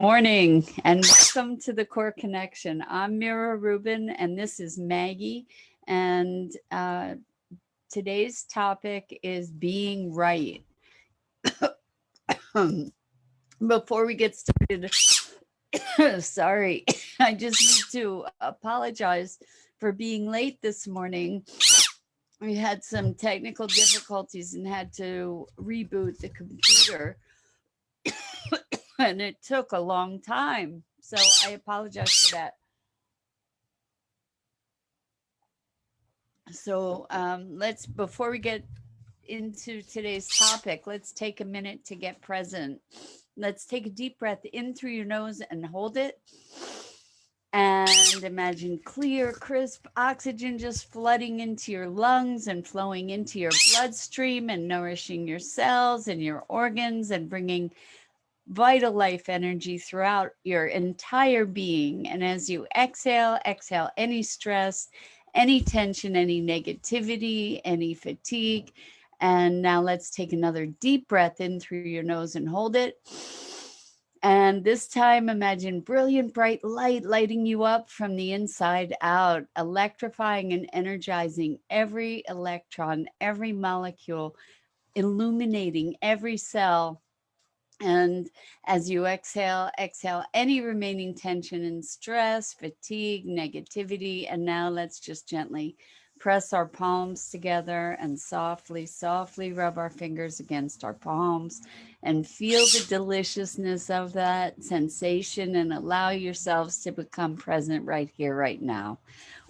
Morning and welcome to the Core Connection. I'm Mira Rubin and this is Maggie. And today's topic is being right. Before we get started, sorry, I just need to apologize for being late this morning. We had some technical difficulties and had to reboot the computer, and it took a long time. So I apologize for that. Let's, before we get into today's topic, let's take a minute to get present. Let's take a deep breath in through your nose and hold it. And imagine clear, crisp oxygen just flooding into your lungs and flowing into your bloodstream and nourishing your cells and your organs and bringing vital life energy throughout your entire being. And as you exhale, exhale any stress, any tension, any negativity, any fatigue. And now let's take another deep breath in through your nose and hold it. And this time, imagine brilliant, bright light lighting you up from the inside out, electrifying and energizing every electron, every molecule, illuminating every cell. And as you exhale, exhale any remaining tension and stress, fatigue, negativity. And now let's just gently press our palms together and softly, softly rub our fingers against our palms and feel the deliciousness of that sensation and allow yourselves to become present right here, right now.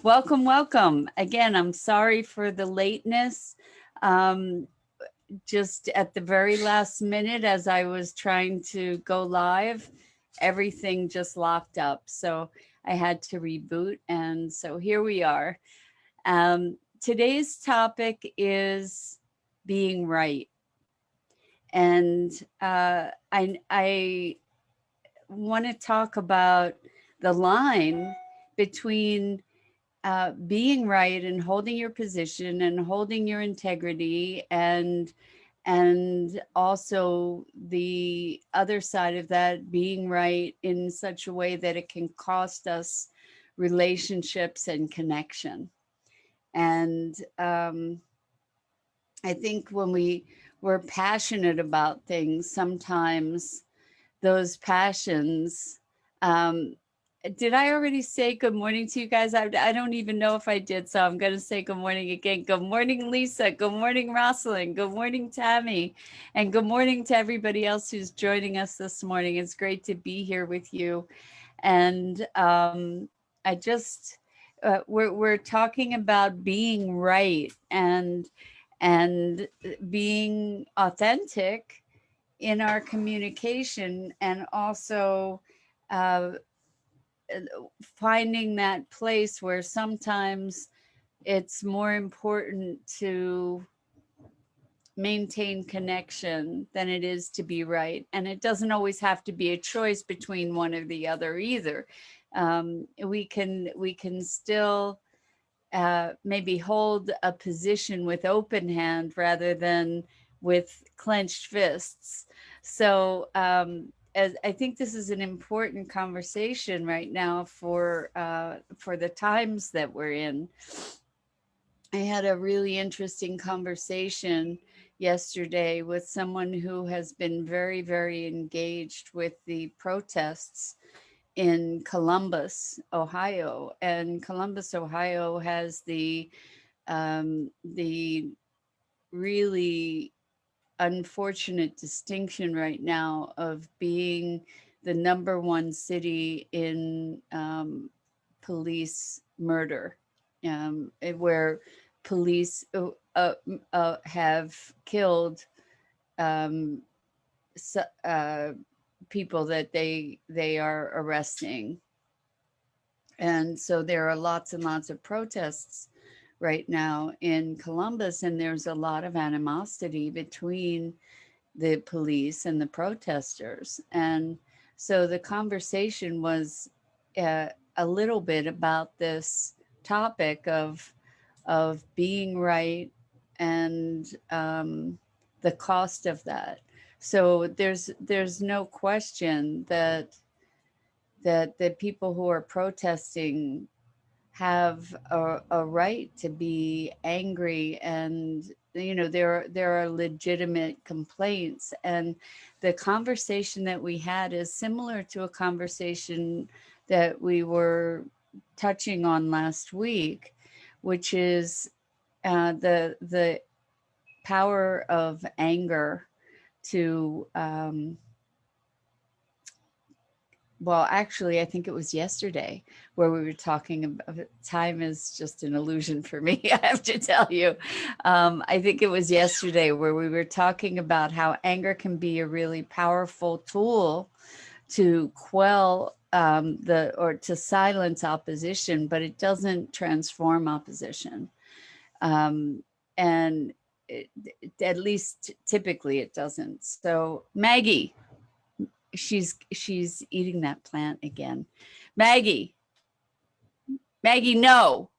Welcome, welcome. Again, I'm sorry for the lateness. Um, just at the very last minute, as I was trying to go live, everything just locked up. So I had to reboot. And so here we are. Today's topic is being right. And I want to talk about the line between being right and holding your position and holding your integrity, and also the other side of that, being right in such a way that it can cost us relationships and connection. And I think when we're passionate about things, sometimes those passions, um, did I already say good morning to you guys? I don't even know if I did, so I'm going to say good morning again. Good morning, Lisa. Good morning, Rosalind. Good morning, Tammy. And good morning to everybody else who's joining us this morning. It's great to be here with you. And I just, we're talking about being right and being authentic in our communication, and also uh, finding that place where sometimes it's more important to maintain connection than it is to be right. And it doesn't always have to be a choice between one or the other either. We can still maybe hold a position with open hand rather than with clenched fists. So as I think this is an important conversation right now for the times that we're in. I had a really interesting conversation yesterday with someone who has been very, very engaged with the protests in Columbus, Ohio. And Columbus, Ohio has the really unfortunate distinction right now of being the number one city in police murder, where police have killed um, people that they are arresting. And so there are lots and lots of protests right now in Columbus, and there's a lot of animosity between the police and the protesters. And so the conversation was a little bit about this topic of being right and the cost of that. So there's no question that that the people who are protesting have a right to be angry, and there are legitimate complaints, and the conversation that we had is similar to a conversation that we were touching on last week, which is the power of anger to well, actually, I think it was yesterday where we were talking about time is just an illusion for me. I have to tell you. I think it was yesterday where we were talking about how anger can be a really powerful tool to quell or to silence opposition, but it doesn't transform opposition. And at least typically it doesn't. So, Maggie, she's eating that plant again. Maggie, Maggie, no.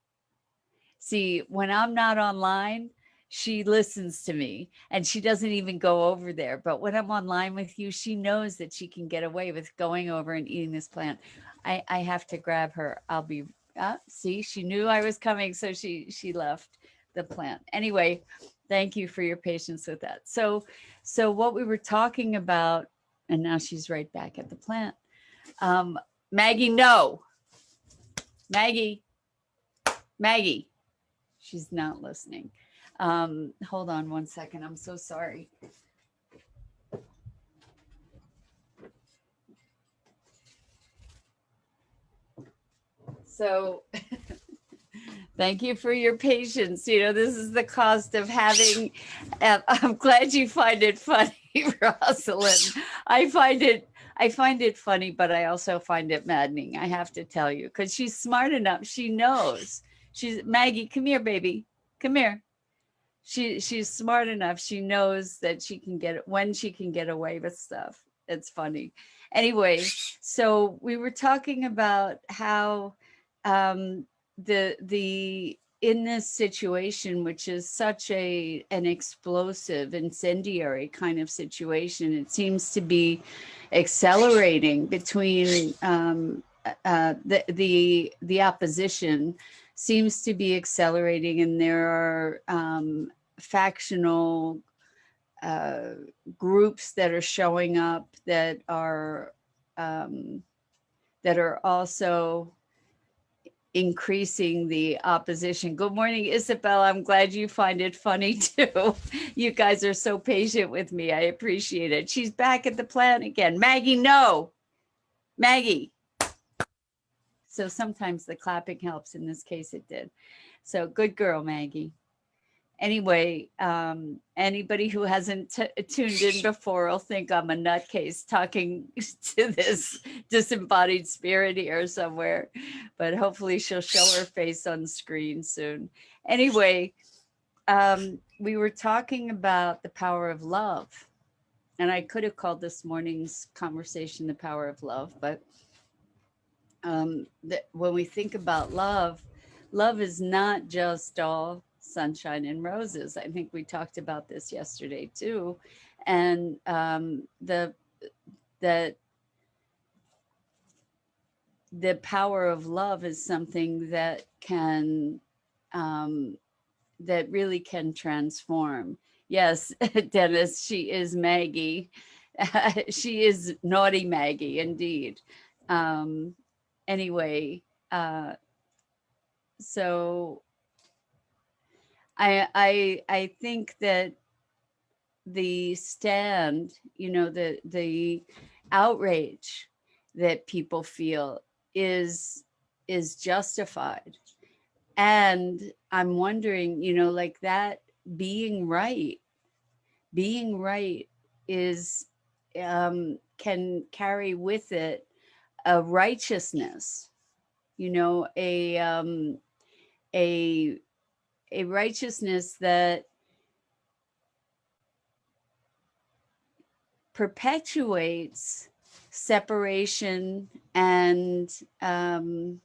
See, when I'm not online, she listens to me and she doesn't even go over there. But when I'm online with you, she knows that she can get away with going over and eating this plant. I have to grab her. I'll be see, she knew I was coming, so she left the plant. Anyway, thank you for your patience with that. So what we were talking about, and now she's right back at the plant. Maggie, no. Maggie, Maggie. She's not listening. Hold on one second. I'm so sorry. So thank you for your patience. This is the cost of having, I'm glad you find it funny, Rosalind. I find it funny, but I also find it maddening. I have to tell you, because she's smart enough. She knows. She's Maggie. Come here, baby. Come here. She's smart enough. She knows that she can get away with stuff. It's funny. Anyway, so we were talking about how the in this situation, which is such an explosive, incendiary kind of situation, it seems to be accelerating between the opposition seems to be accelerating, and there are factional groups that are showing up that are also increasing the opposition. Good morning, Isabel. I'm glad you find it funny too. You guys are so patient with me. I appreciate it. She's back at the plant again. Maggie, no. Maggie. So sometimes the clapping helps. In this case, it did. So good girl, Maggie. Anyway, anybody who hasn't tuned in before will think I'm a nutcase talking to this disembodied spirit here somewhere, but hopefully she'll show her face on screen soon. Anyway, we were talking about the power of love, and I could have called this morning's conversation the power of love, but when we think about love, love is not just all sunshine and roses. I think we talked about this yesterday too, and the power of love is something that that really can transform. Yes, Dennis, she is Maggie. She is naughty Maggie, indeed. Anyway, so I think that the stand, the outrage that people feel is justified, and I'm wondering, like that being right is can carry with it a righteousness, a righteousness that perpetuates separation and can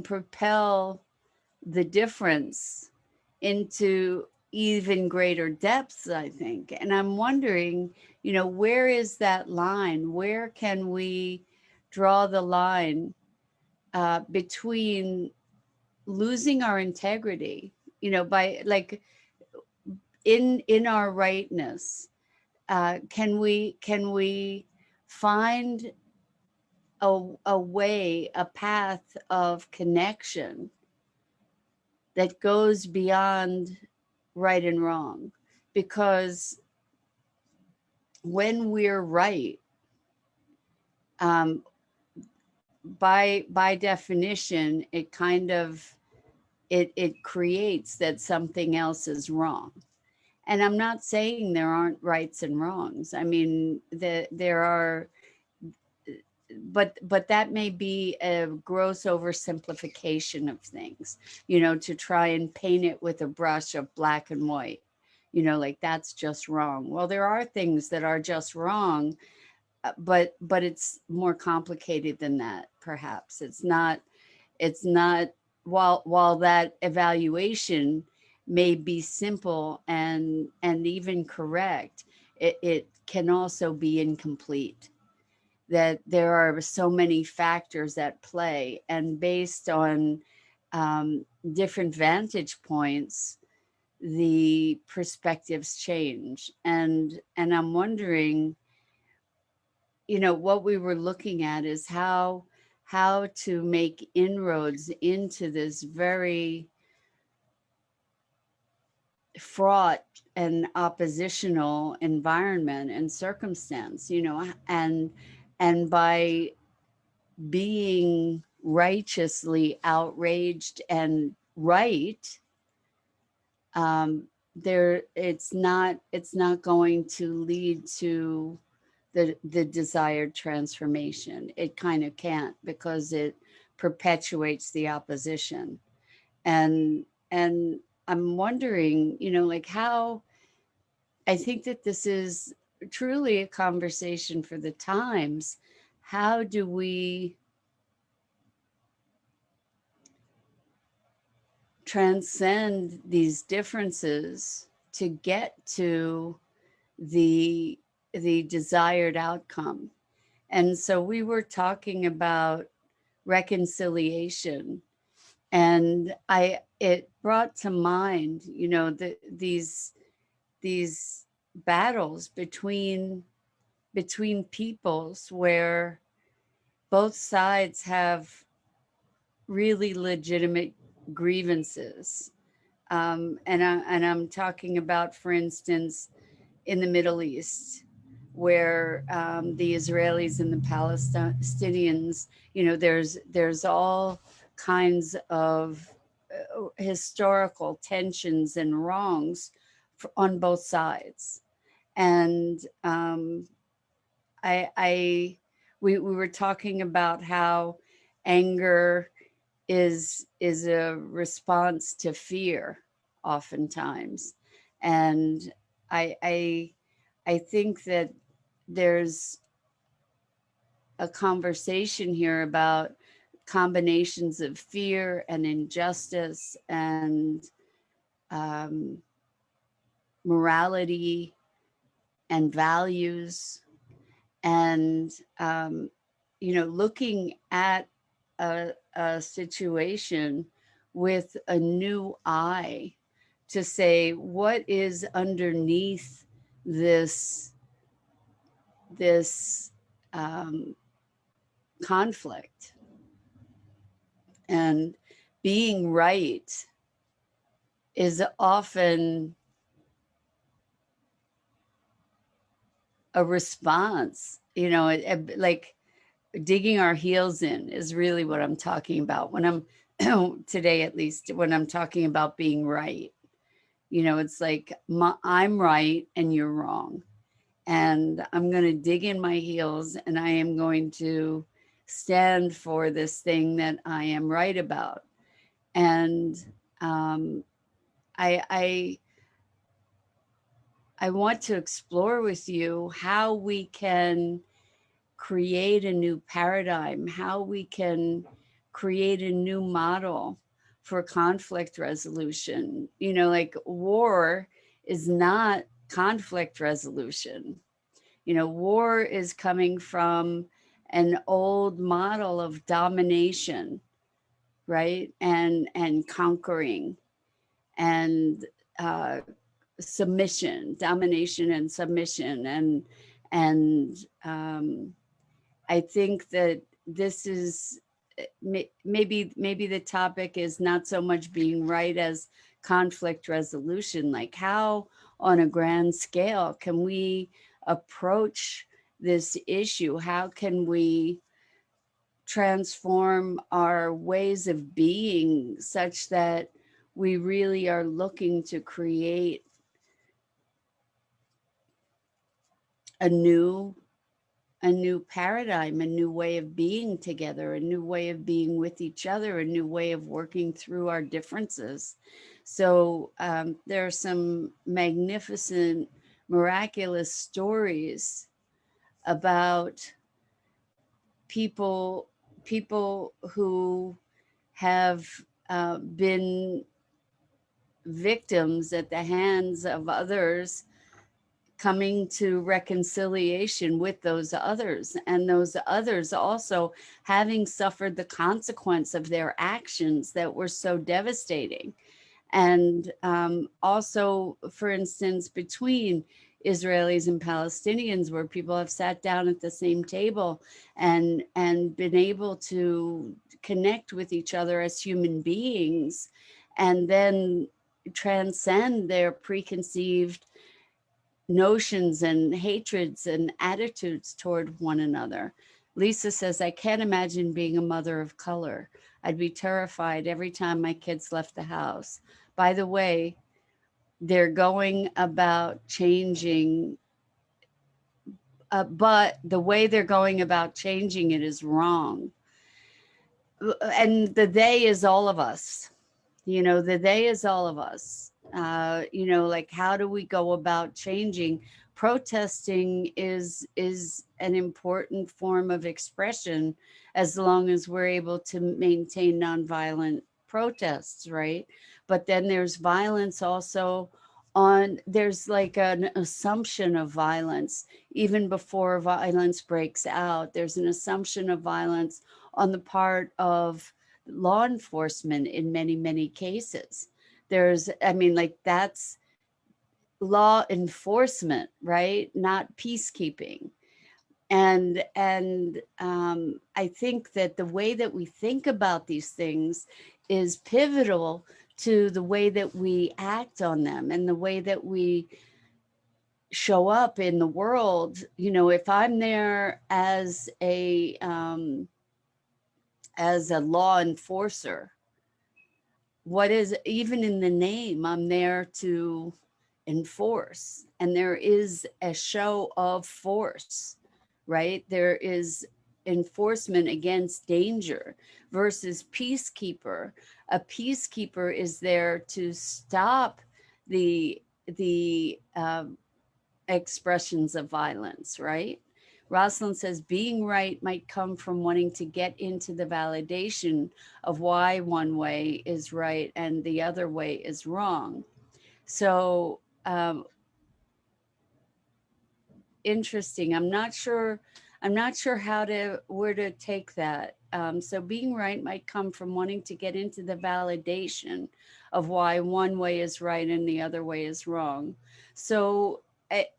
propel the difference into even greater depths, I think. And I'm wondering, where is that line? Where can we draw the line between losing our integrity, by like in our rightness? Can we find a way, a path of connection that goes beyond right and wrong? Because when we're right, um, by definition, it kind of it creates that something else is wrong. And I'm not saying there aren't rights and wrongs. I mean, there are, but that may be a gross oversimplification of things, to try and paint it with a brush of black and white, like that's just wrong. Well, there are things that are just wrong, but it's more complicated than that. Perhaps it's not, while that evaluation may be simple and even correct, it can also be incomplete, that there are so many factors at play, and based on different vantage points, the perspectives change. And I'm wondering, what we were looking at is how to make inroads into this very fraught and oppositional environment and circumstance, and by being righteously outraged and right, there it's not going to lead to the desired transformation. It kind of can't, because it perpetuates the opposition. And I'm wondering, like how, I think that this is truly a conversation for the times. How do we transcend these differences to get to the the desired outcome? And so we were talking about reconciliation, and I it brought to mind, these battles between peoples, where both sides have really legitimate grievances. And I'm talking about, for instance, in the Middle East, where the Israelis and the Palestinians, there's all kinds of historical tensions and wrongs on both sides. And I we were talking about how anger is a response to fear, oftentimes. And I think that there's a conversation here about combinations of fear and injustice and um, morality and values, and looking at a situation with a new eye, to say what is underneath this this um, conflict. And being right is often a response, like digging our heels in is really what I'm talking about when I'm today, at least when I'm talking about being right. It's like I'm right and you're wrong, and I'm going to dig in my heels, and I am going to stand for this thing that I am right about. And um, I, I I want to explore with you how we can create a new paradigm, how we can create a new model for conflict resolution. You know, like war is not conflict resolution. You know, war is coming from an old model of domination, right? And conquering and uh, submission, domination and submission. And I think that this is maybe the topic is not so much being right as conflict resolution. Like, how on a grand scale can we approach this issue? How can we transform our ways of being such that we really are looking to create a new paradigm, a new way of being together, a new way of being with each other, a new way of working through our differences. So there are some magnificent, miraculous stories about people who have been victims at the hands of others, coming to reconciliation with those others, and those others also having suffered the consequence of their actions that were so devastating. And also, for instance, between Israelis and Palestinians, where people have sat down at the same table and been able to connect with each other as human beings, and then transcend their preconceived notions and hatreds and attitudes toward one another. Lisa says, I can't imagine being a mother of color. I'd be terrified every time my kids left the house. By the way, they're going about changing, but the way they're going about changing it is wrong. And the they is all of us. You know, the they is all of us. You know, like, how do we go about changing? Protesting is an important form of expression, as long as we're able to maintain nonviolent protests, right? But then there's violence also there's like an assumption of violence even before violence breaks out. There's an assumption of violence on the part of law enforcement in many cases. I mean, like, that's law enforcement, right? Not peacekeeping. And I think that the way that we think about these things is pivotal to the way that we act on them and the way that we show up in the world. You know, if I'm there as a law enforcer, what is, even in the name, I'm there to enforce, and there is a show of force, right? There is enforcement against danger versus peacekeeper. A peacekeeper is there to stop the expressions of violence, right? Rosalind says, being right might come from wanting to get into the validation of why one way is right and the other way is wrong. So interesting. I'm not sure where to take that. So being right might come from wanting to get into the validation of why one way is right and the other way is wrong. So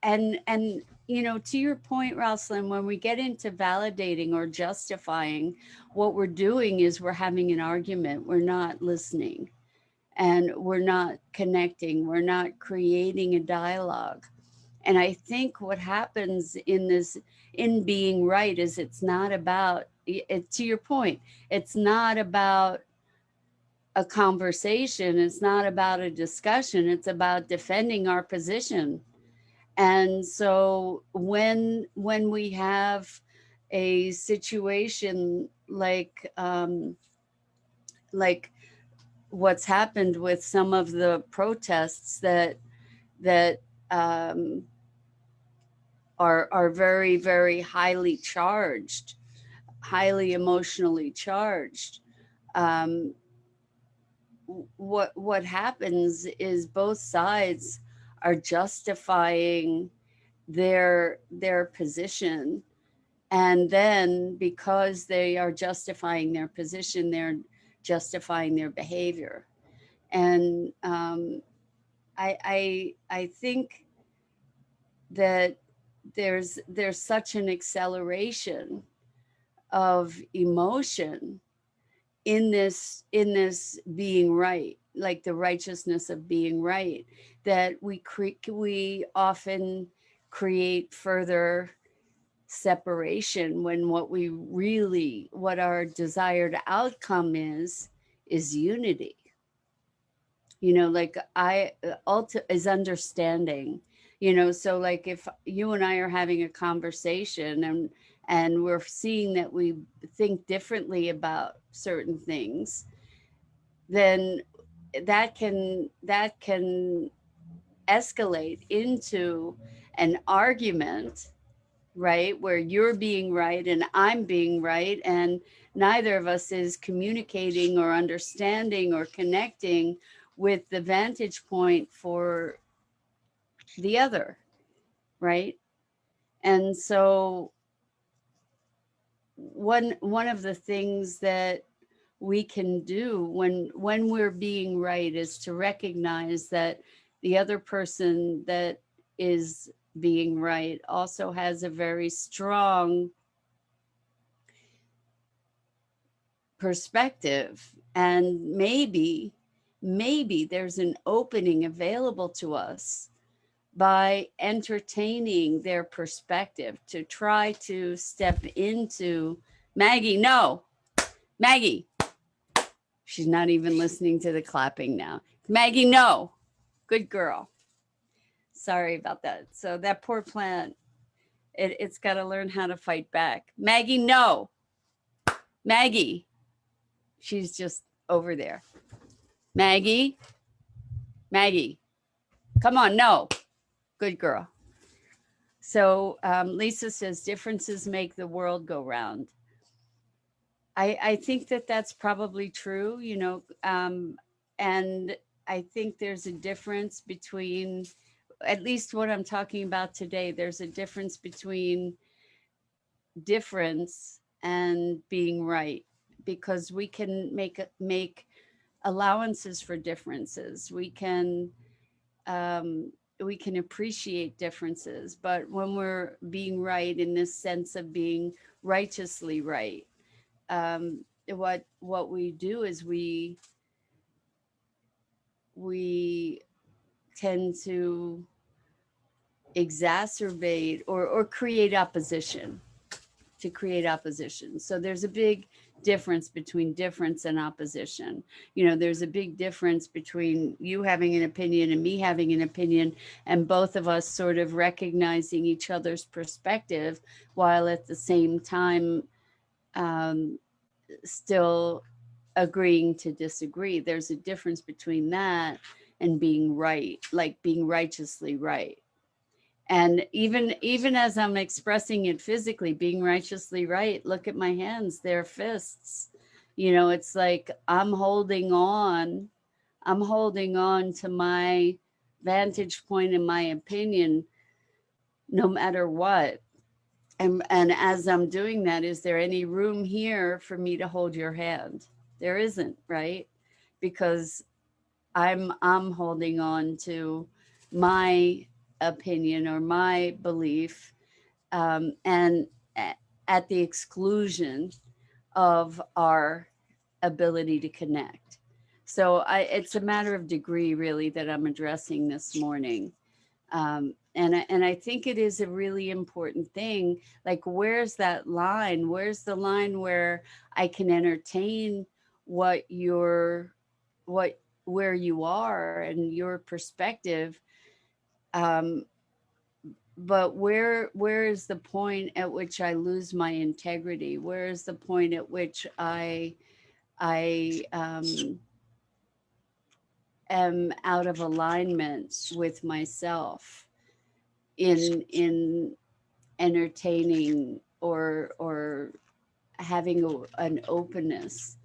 and you know, to your point, Rosalind, when we get into validating or justifying, what we're doing is we're having an argument. We're not listening, and we're not connecting. We're not creating a dialogue. And I think what happens in being right is it's not about it, to your point, it's not about a conversation, it's not about a discussion, it's about defending our position. And so when we have a situation like what's happened with some of the protests that um, are very highly charged, highly emotionally charged. Um, what happens is both sides are justifying their position, and then because they are justifying their position, they're justifying their behavior. And I think that there's such an acceleration of emotion in this being right, like the righteousness of being right, that we often create further separation, when what our desired outcome is unity. Like is understanding. So like if you and I are having a conversation, and we're seeing that we think differently about certain things, then that can escalate into an argument, right? Where you're being right and I'm being right, and neither of us is communicating or understanding or connecting with the vantage point for the other, right? And so one of the things that we can do when we're being right is to recognize that the other person that is being right also has a very strong perspective, and maybe there's an opening available to us by entertaining their perspective, to try to step into Maggie. No, Maggie, she's not even listening to the clapping now. Maggie, no. Good girl. Sorry about that. So that poor plant, it's got to learn how to fight back. Maggie, no. Maggie, she's just over there. Maggie, Maggie, come on, no. Good girl. So Lisa says differences make the world go round. I think that that's probably true, and I think there's a difference between, at least what I'm talking about today, there's a difference between difference and being right, because we can make allowances for differences. We can appreciate differences, but when we're being right in this sense of being righteously right, what we do is we tend to exacerbate or create opposition, to create opposition. So there's a big difference between difference and opposition. There's a big difference between you having an opinion and me having an opinion, and both of us sort of recognizing each other's perspective, while at the same time still agreeing to disagree. There's a difference between that and being right, like being righteously right. And even as I'm expressing it physically, being righteously right, look at my hands, they're fists. It's like I'm holding on to my vantage point and my opinion, no matter what. And as I'm doing that, is there any room here for me to hold your hand? There isn't, right? Because I'm holding on to my opinion or my belief, and at the exclusion of our ability to connect. So it's a matter of degree, really, that I'm addressing this morning. And I think it is a really important thing. Like, where's that line? Where's the line where I can entertain what you're, what where you are and your perspective, um, but where is the point at which I lose my integrity? Where is the point at which I am out of alignment with myself in entertaining or having an openness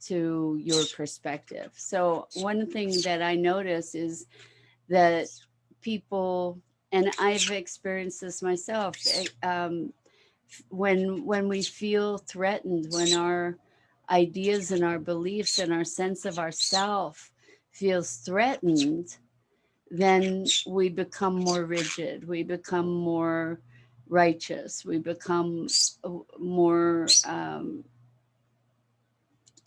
to your perspective. So one thing that I notice is that people, and I've experienced this myself, when we feel threatened, when our ideas and our beliefs and our sense of ourself feels threatened, then we become more rigid, we become more righteous, we become more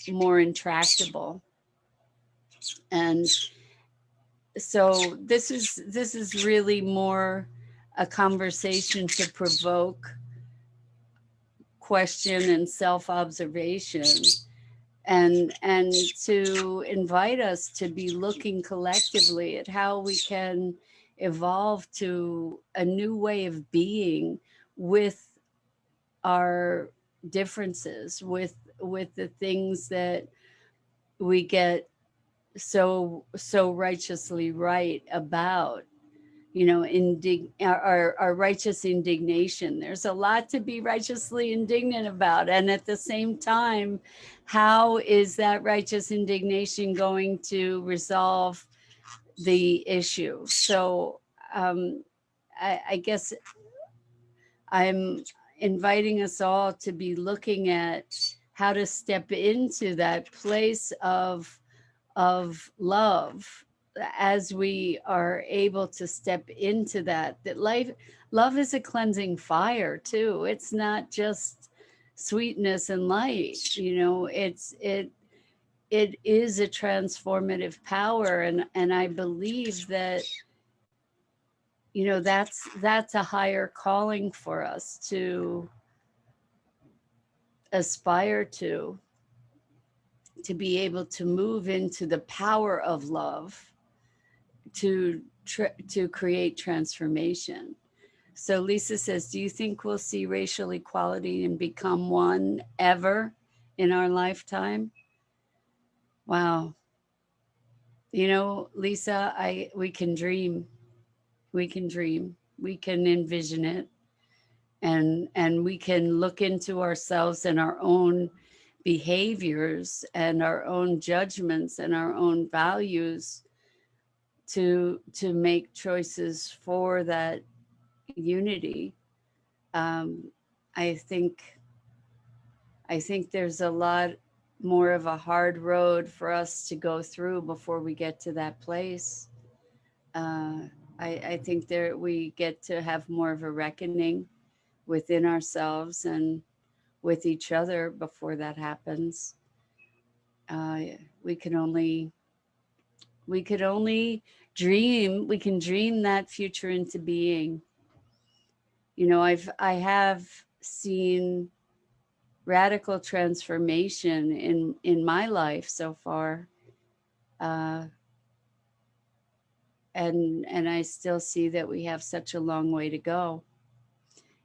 more intractable. And so this is really more a conversation to provoke question and self-observation, and to invite us to be looking collectively at how we can evolve to a new way of being with our differences, with the things that we get so righteously right about, our righteous indignation. There's a lot to be righteously indignant about, and at the same time, how is that righteous indignation going to resolve the issue? So I guess I'm inviting us all to be looking at how to step into that place of love, as we are able to step into that love is a cleansing fire too. It's not just sweetness and light, it is a transformative power. And I believe that, that's a higher calling for us to aspire to be able to move into the power of love to create transformation. So Lisa says, do you think we'll see racial equality and become one ever in our lifetime? Wow. Lisa, we can dream. We can dream. We can envision it. And we can look into ourselves and our own behaviors and our own judgments and our own values to make choices for that unity. um, I think there's a lot more of a hard road for us to go through before we get to that place. uh, I think there we get to have more of a reckoning within ourselves and with each other before that happens. uh, we can only we could only dream. We can dream that future into being. I have seen radical transformation in my life so far, uh, and I still see that we have such a long way to go.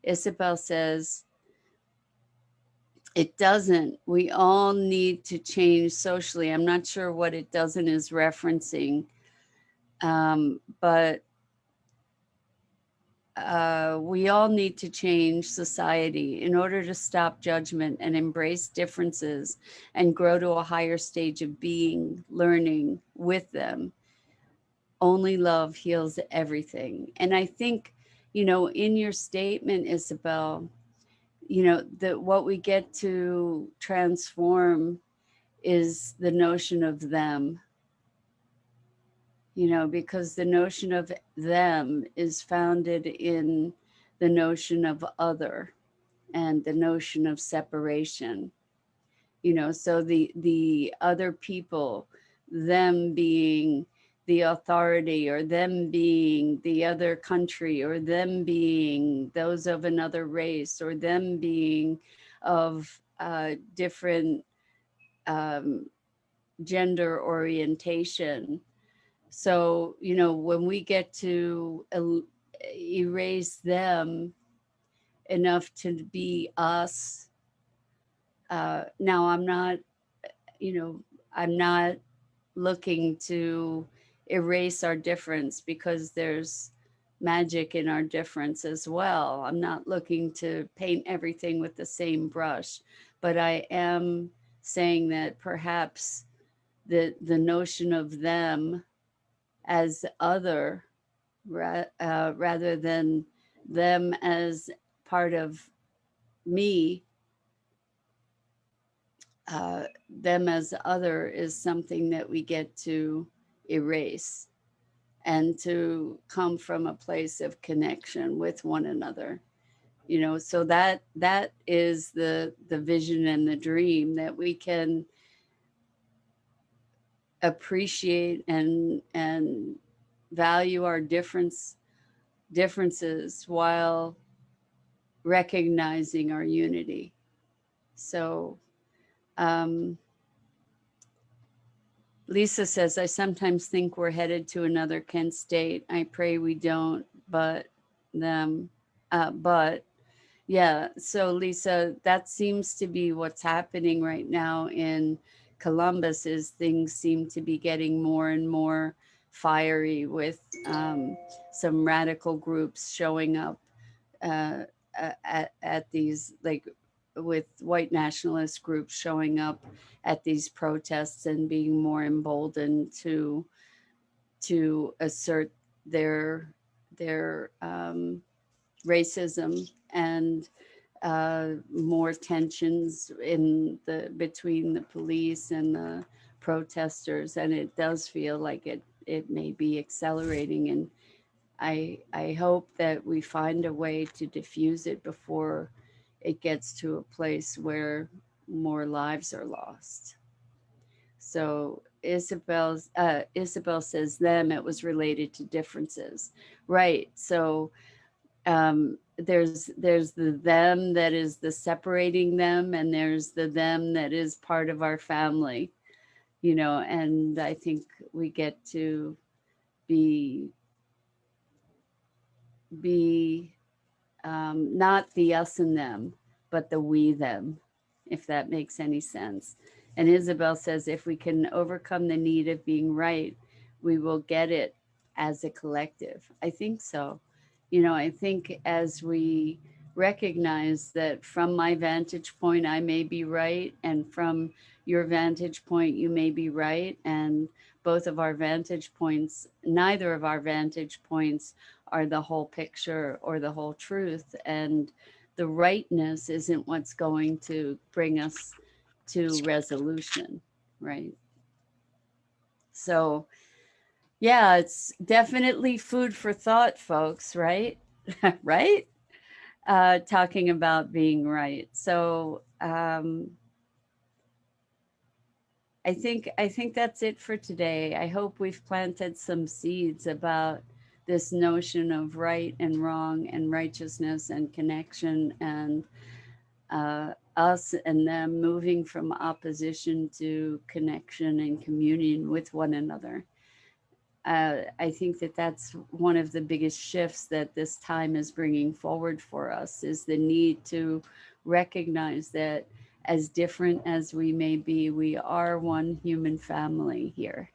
Isabel says it doesn't. We all need to change socially. I'm not sure what it doesn't is referencing, but we all need to change society in order to stop judgment and embrace differences and grow to a higher stage of being, learning with them. Only love heals everything. And I think, in your statement, Isabel, that what we get to transform is the notion of them, because the notion of them is founded in the notion of other and the notion of separation. So the other people, them being the authority, or them being the other country, or them being those of another race, or them being of different um, gender orientation. So, when we get to erase them enough to be us, now you know, I'm not looking to erase our difference, because there's magic in our difference as well. I'm not looking to paint everything with the same brush, but I am saying that perhaps the notion of them as other, rather than them as part of me, them as other is something that we get to erase and to come from a place of connection with one another. So that is the vision and the dream, that we can appreciate and value our differences while recognizing our unity. So um, Lisa says, I sometimes think we're headed to another Kent State. I pray we don't, but them. But yeah, so Lisa, that seems to be what's happening right now in Columbus, is things seem to be getting more and more fiery with some radical groups showing up uh, at these, like with white nationalist groups showing up at these protests and being more emboldened to assert their racism, and more tensions in the between the police and the protesters, and it does feel like it may be accelerating. And I hope that we find a way to diffuse it before it gets to a place where more lives are lost. So Isabel says them, it was related to differences, right? So there's the them that is the separating them, and there's the them that is part of our family, and I think we get to be be not the us and them, but the we them, if that makes any sense. And Isabel says, if we can overcome the need of being right, we will get it as a collective. I think so. I think as we recognize that from my vantage point, I may be right, and from your vantage point, you may be right. And both of our vantage points, neither of our vantage points are the whole picture or the whole truth. And the rightness isn't what's going to bring us to resolution, right? So, yeah, it's definitely food for thought, folks, right? Right? Talking about being right. So, I think that's it for today. I hope we've planted some seeds about this notion of right and wrong and righteousness and connection, and us and them moving from opposition to connection and communion with one another. I think that that's one of the biggest shifts that this time is bringing forward for us, is the need to recognize that as different as we may be, we are one human family here.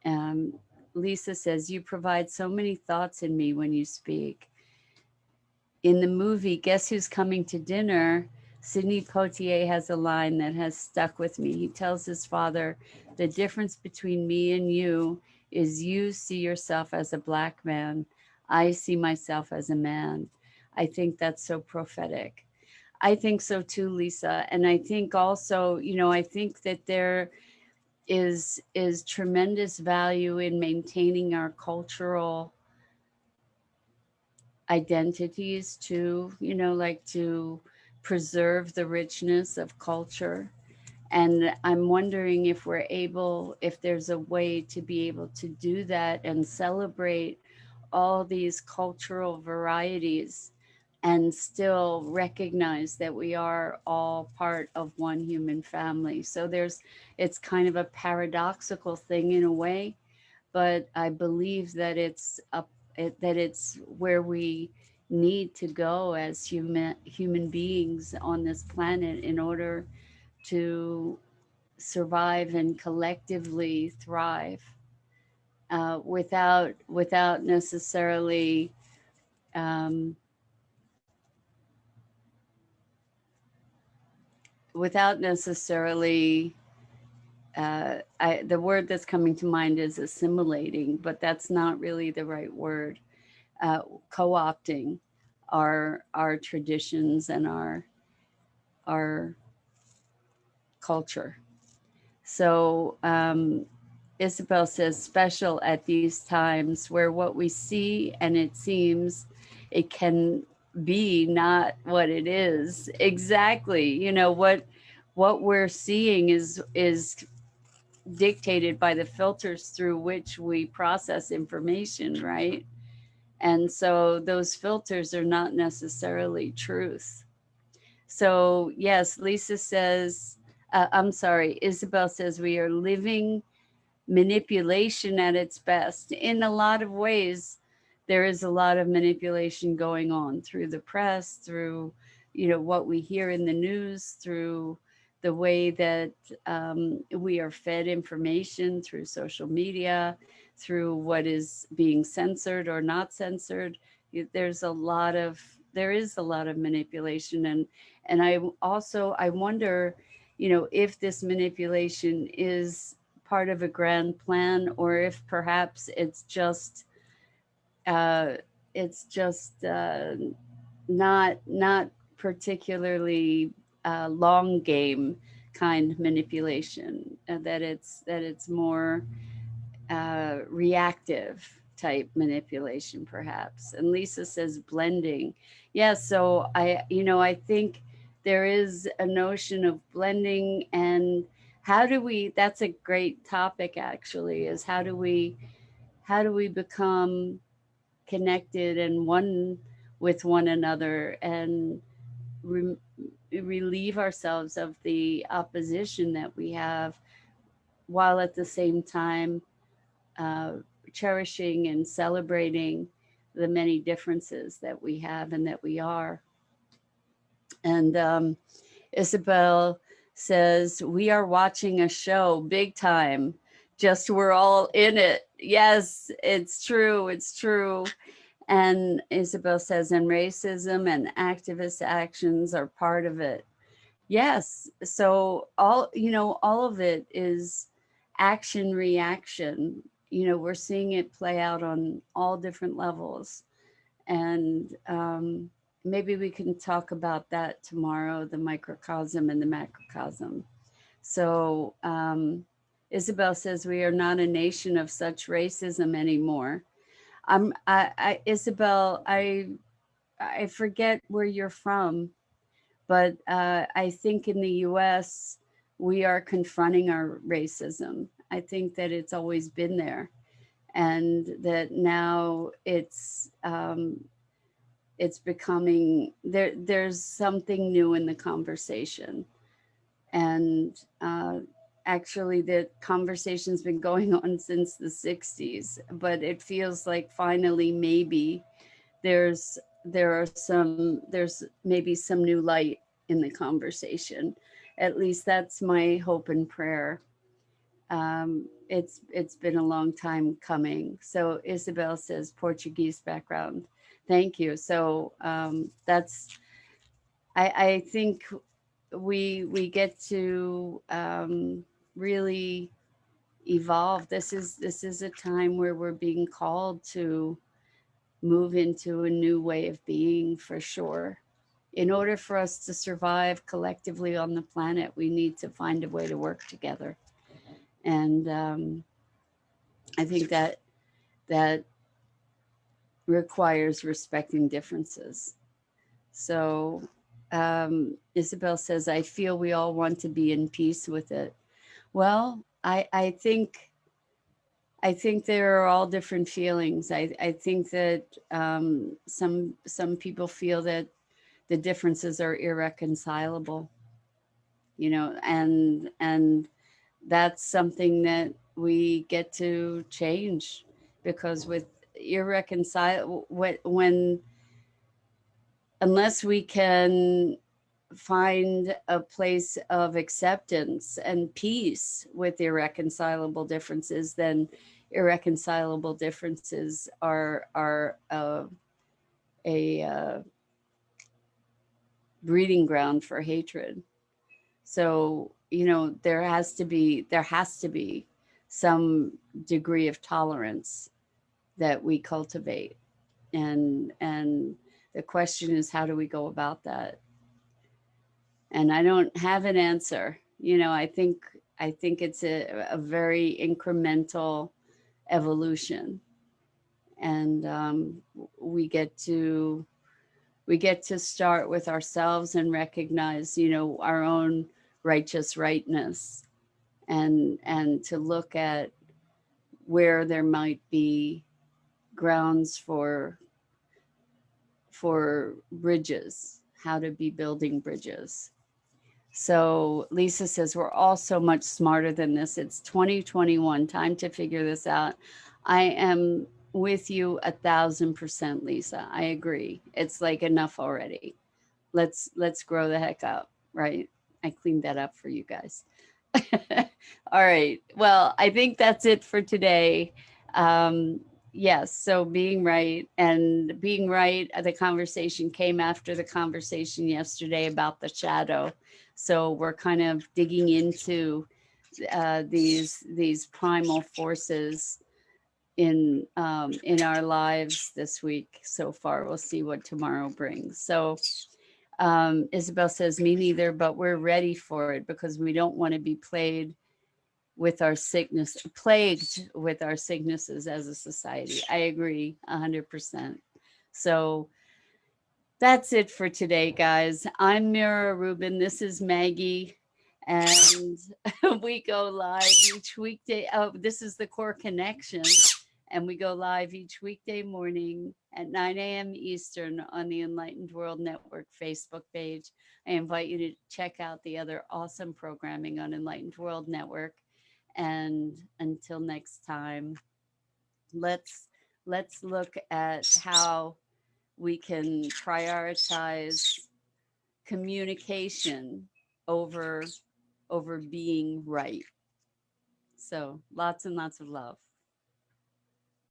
Um, Lisa says, you provide so many thoughts in me when you speak. In the movie Guess Who's Coming to Dinner, Sidney Poitier has a line that has stuck with me. He tells his father, the difference between me and you is you see yourself as a black man. I see myself as a man. I think that's so prophetic. I think so too, Lisa. And I think also, I think that there is tremendous value in maintaining our cultural identities too, like to preserve the richness of culture. And I'm wondering if there's a way to be able to do that and celebrate all these cultural varieties and still recognize that we are all part of one human family. So it's kind of a paradoxical thing in a way, but I believe that that it's where we need to go as human beings on this planet in order to survive and collectively thrive, without necessarily um, without necessarily, the word that's coming to mind is assimilating, but that's not really the right word. Uh, Co-opting our traditions and our culture. So Isabel says, special at these times where what we see and it seems it can be not what it is. Exactly. You know, what we're seeing is dictated by the filters through which we process information, right? And so those filters are not necessarily truth. So, yes, Lisa says, I'm sorry, Isabel says we are living manipulation at its best. In a lot of ways, there is a lot of manipulation going on through the press, through, you know, what we hear in the news, through the way that we are fed information through social media, through what is being censored or not censored. There's a lot of there is a lot of manipulation, and I wonder, you know, if this manipulation is part of a grand plan, or if perhaps uh, it's just not particularly long game kind manipulation. That it's more reactive type manipulation perhaps. And Lisa says blending. Yeah, so I think there is a notion of blending. And how do we that's a great topic actually, is how do we become connected and one with one another, and re- relieve ourselves of the opposition that we have, while at the same time uh, cherishing and celebrating the many differences that we have and that we are. And Isabel says, we are watching a show big time. Just we're all in it. Yes, it's true. It's true. And Isabel says, and racism and activist actions are part of it. Yes. So all of it is action reaction. We're seeing it play out on all different levels. And maybe we can talk about that tomorrow, the microcosm and the macrocosm. So Isabel says, we are not a nation of such racism anymore. Isabel, I forget where you're from, but I think in the US, we are confronting our racism. I think that it's always been there, and that now it's becoming there. There's something new in the conversation, and actually, the conversation's been going on since the '60s, but it feels like finally maybe there's there's maybe some new light in the conversation. At least that's my hope and prayer. It's been a long time coming. So Isabel says Portuguese background. Thank you. So that's I think we get to really evolve. This is a time where we're being called to move into a new way of being, for sure. In order for us to survive collectively on the planet, we need to find a way to work together. And I think that requires respecting differences. So Isabel says, I feel we all want to be in peace with it. Well, I think there are all different feelings. I think that some people feel that the differences are irreconcilable, and that's something that we get to change, because with irreconcilable when unless we can find a place of acceptance and peace with irreconcilable differences, then irreconcilable differences are a breeding ground for hatred. So, there has to be some degree of tolerance that we cultivate. And the question is, how do we go about that? And I don't have an answer. I think it's a very incremental evolution. And we get to we get to start with ourselves and recognize, our own righteous rightness, and to look at where there might be grounds for bridges, how to be building bridges. So Lisa says, we're all so much smarter than this. It's 2021, time to figure this out. I am with you 1,000%, Lisa. I agree. It's like enough already. Let's grow the heck up, right? I cleaned that up for you guys. All right. Well, I think that's it for today. Um, yes. So being right, the conversation came after the conversation yesterday about the shadow. So we're kind of digging into these primal forces in our lives this week so far. We'll see what tomorrow brings. So Isabel says, me neither, but we're ready for it because we don't want to be plagued with our sicknesses as a society. I agree 100%. So that's it for today, guys. I'm Mira Rubin. This is Maggie. And we go live each weekday. Oh, this is the Core Connection. And we go live each weekday morning at 9 a.m. Eastern on the Enlightened World Network Facebook page. I invite you to check out the other awesome programming on Enlightened World Network. And until next time, let's let's look at how we can prioritize communication over over being right. So lots and lots of love.